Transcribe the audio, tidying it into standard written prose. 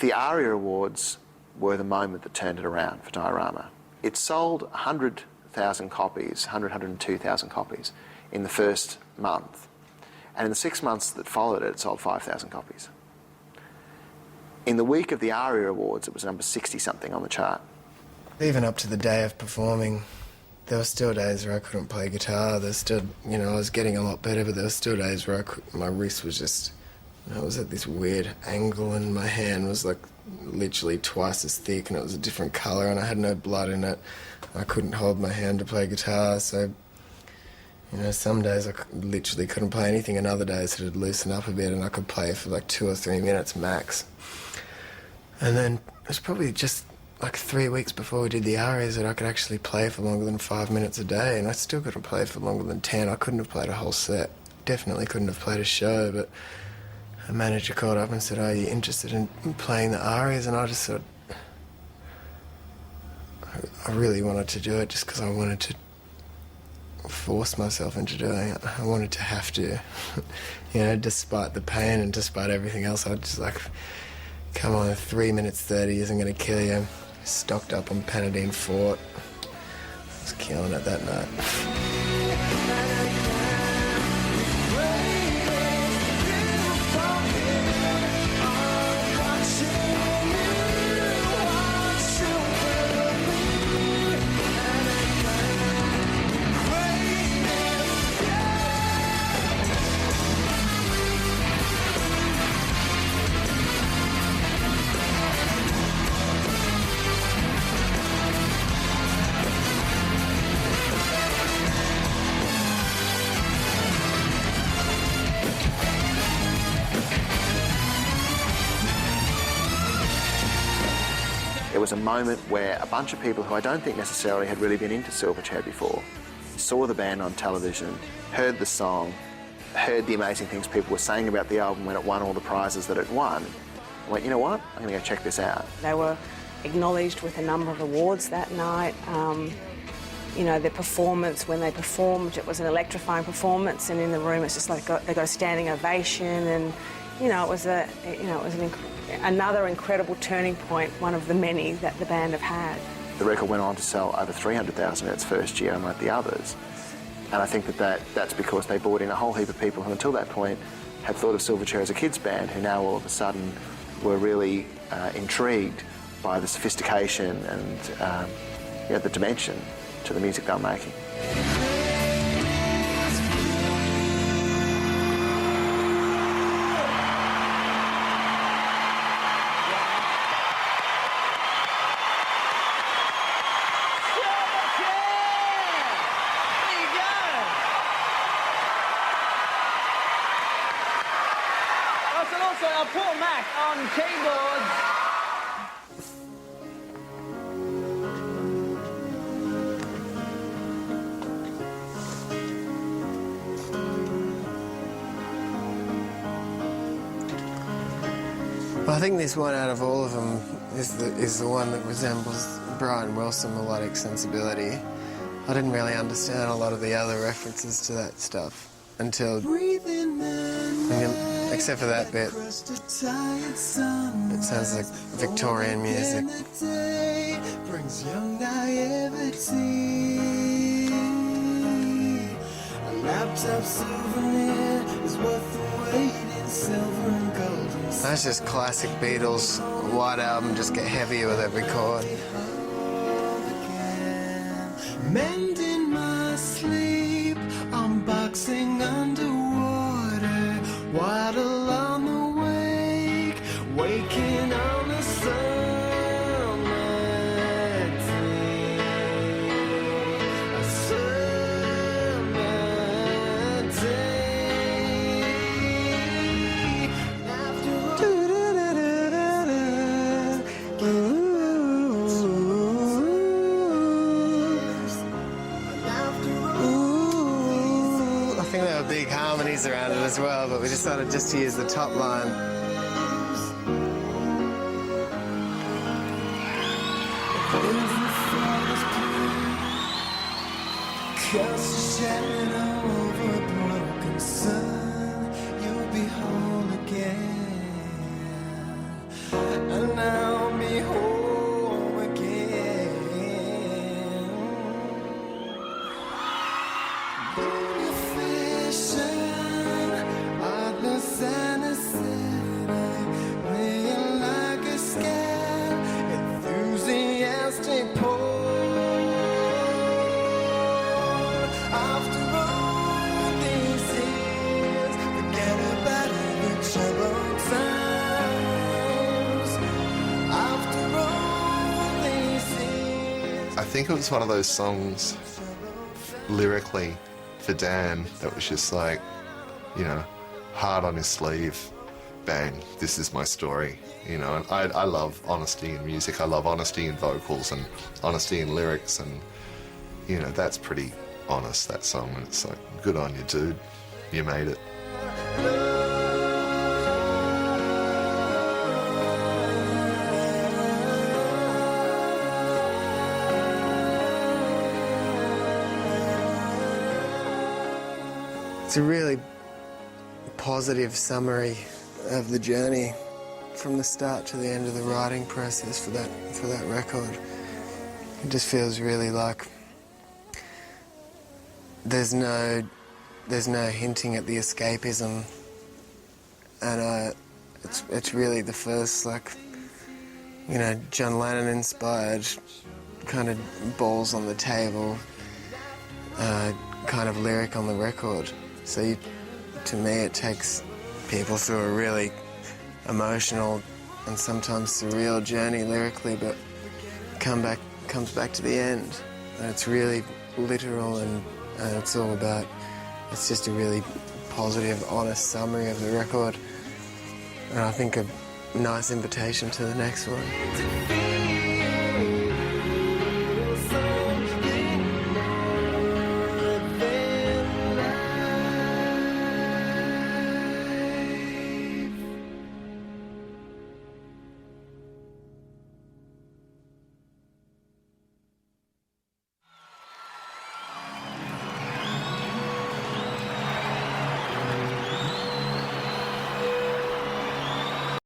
The ARIA Awards were the moment that turned it around for Diorama. It sold 100,000 copies, 102,000 copies in the first month. And in the 6 months that followed it, it sold 5,000 copies. In the week of the ARIA Awards, it was number 60-something on the chart. Even up to the day of performing, there were still days where I couldn't play guitar. There's still, you know, I was getting a lot better, but there were still days where my wrist was just, you know, it was at this weird angle, and my hand was like literally twice as thick, and it was a different colour, and I had no blood in it. I couldn't hold my hand to play guitar, so, you know, some days I literally couldn't play anything, and other days it would loosen up a bit and I could play for like 2 or 3 minutes max. And then it was probably just like 3 weeks before we did the ARIAs that I could actually play for longer than 5 minutes a day, and I still couldn't play for longer than 10. I couldn't have played a whole set. Definitely couldn't have played a show, but a manager called up and said, "Are you interested in playing the ARIAs?" And I just thought, I really wanted to do it just because I wanted to force myself into doing it. I wanted to have to, you know, despite the pain and despite everything else. I just like, come on, 3 minutes 30 isn't going to kill you. Stocked up on Panadine Fort. I was killing it that night. It was a moment where a bunch of people who I don't think necessarily had really been into Silverchair before saw the band on television, heard the song, heard the amazing things people were saying about the album when it won all the prizes that it won, and went, you know what, I'm going to go check this out. They were acknowledged with a number of awards that night. You know, their performance, when they performed, it was an electrifying performance, and in the room it's just like they got a standing ovation, and you know, it was another incredible turning point, one of the many that the band have had. The record went on to sell over 300,000 in its first year, unlike the others. And I think that's because they brought in a whole heap of people who until that point had thought of Silverchair as a kids band, who now all of a sudden were really intrigued by the sophistication and you know, the dimension to the music they were making. Paul Mac on keyboards. Well, I think this one out of all of them is the one that resembles Brian Wilson melodic sensibility. I didn't really understand a lot of the other references to that stuff until, except for that bit. It sounds like Victorian music. That's just classic Beatles. White Album, just get heavier with every chord. Mending my sleep, I'm boxing underwater, waddle on the wake, waking on the summer day, a summer day. I think there were big harmonies around it as well, but we decided just to use the top line. Cast a shadow over a broken sun, you'll be whole again. And think it was one of those songs lyrically for Dan that was just like, you know, heart on his sleeve, bang, this is my story, you know. And I love honesty in music. I love honesty in vocals and honesty in lyrics, and, you know, that's pretty honest, that song. And it's like, good on you, dude. You made it. It's a really positive summary of the journey from the start to the end of the writing process for that record. It just feels really like there's no hinting at the escapism, and it's really the first, like, you know, John Lennon inspired kind of balls on the table kind of lyric on the record. So to me it takes people through a really emotional and sometimes surreal journey lyrically, but comes back to the end. And it's really literal, and it's all about, it's just a really positive, honest summary of the record. And I think a nice invitation to the next one.